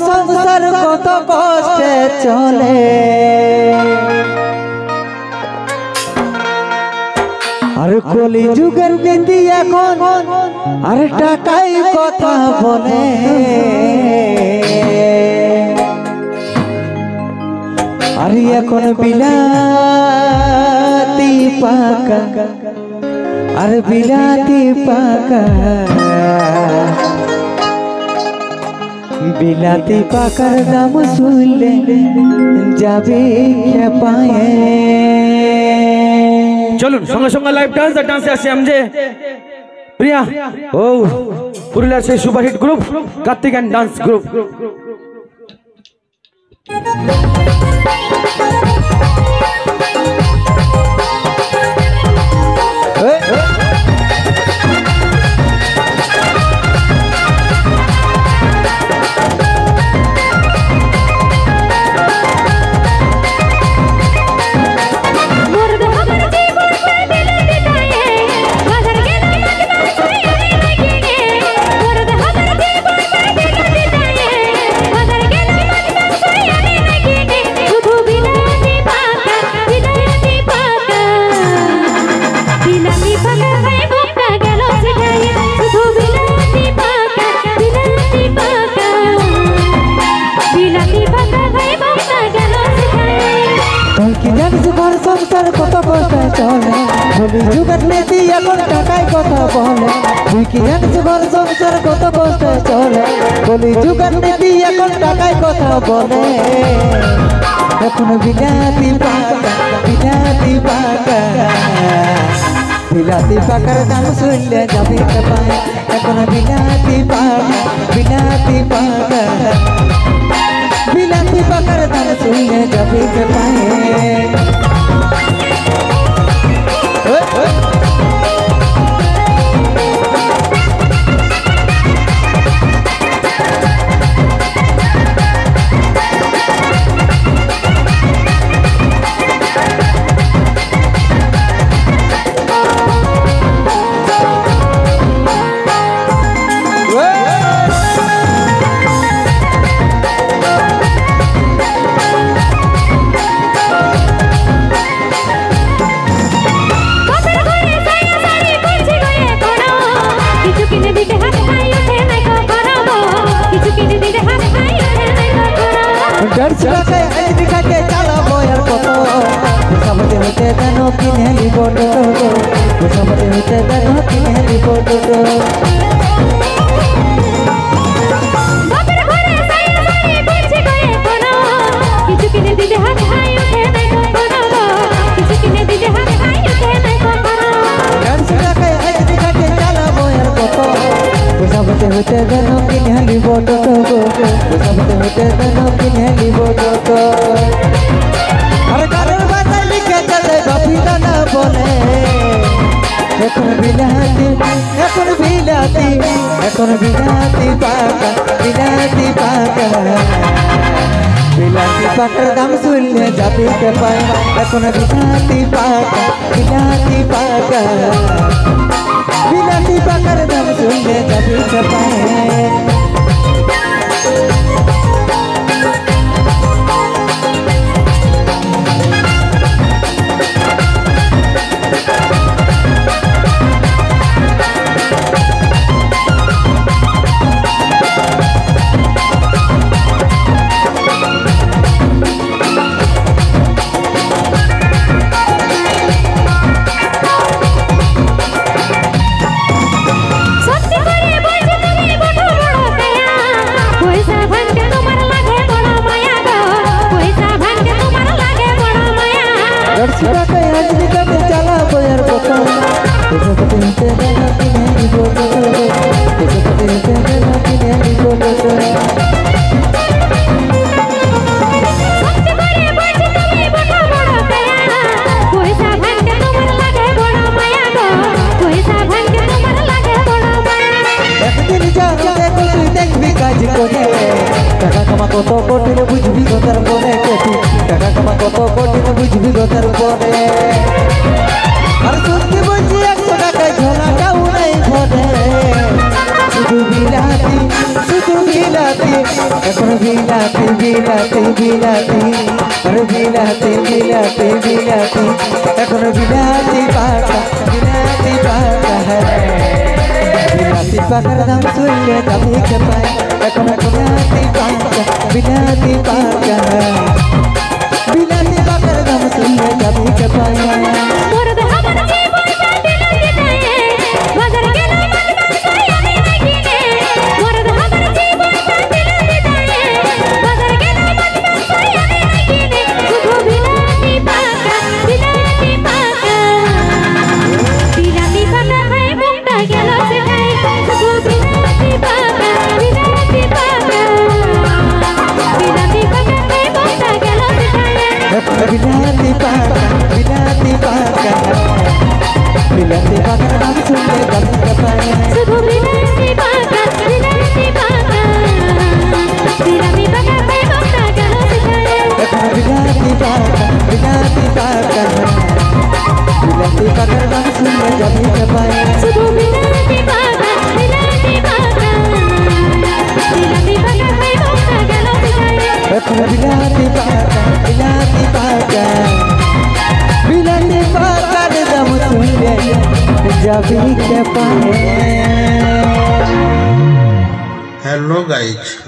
সংসার কত কষ্টে চলে আর কলি যুগের নীতি এখন আর টাকাই কথা বলে আর এখন বিলাতি পাকা আর বিলাতি পাকা বিলাতি পাকার দাম শুনলে যাবে পায়ে। চলুন সঙ্গে সঙ্গে লাইভ ডান্স আর ডান্সে আসি আমজে প্রিয়া ও পুরুলিয়ার সেই superhit group Kartik and dance group. সংসার কত কষ্টে চলে কলি যুগের নীতি এখন টাকায় কথা বলে তুই কি জানিস ঘর সংসার কত কষ্টে চলে কলি যুগের নীতি এখন টাকায় কথা বলে এখন বিলাতি পাকা বিলাতি পাকা বিলাতি পাকার দাম শুনলে যাবি পায় এখন বিলাতি পাকা বিলাতি পাকা বিলাতি পাকার দাম শুনলে যাবি পায়ে। এখন বিলাতি পাকা বিলাতি পাকা বিলাতি পাকার দাম শুনলে যাবি পায় এখন বিলাতি পাকা বিলাতি পাকা বিলাতি পাকার দাম শুনলে যাবি পায়। কত কঠিন বুঝবি কথার পরে টাকা কামা কত কঠিন বুঝবি কথার পরে আর সত্যি বলছি 100 টাকায় ঝোলাটাও নাই ঘরে শুধু বিলাতি শুধু বিলাতি এখন বিলাতি বিলাতি বিলাতি আর বিলাতি বিলাতি বিলাতি এখন বিলাতি পাকা হ্যাঁ বিলাতি পাকার দাম শুনলে দামি কে পায় এখন বিলাতি পাকা হ্যাঁ বিলাতি পাকার দাম শুনলে দামি কে পায় বিলাতি পাকা বিলাতি পাকার নাম শুনলে দামি কে পায় শুধু বিলাতি পাকা বিলাতি পাকা বিলাতি পাকা ভাই বক্তা গেল শিখায় এখন বিলাতি পাকা বিলাতি পাকার নাম শুনলে দামি কে পায় শুধু বিলাতি পাকা বিলাতি পাকা বিলাতি পাকা ভাই বক্তা গেল শিখায় এখন বিলাতি পাকার দাম শুনলে যাবি কে পায় हेलो गाइस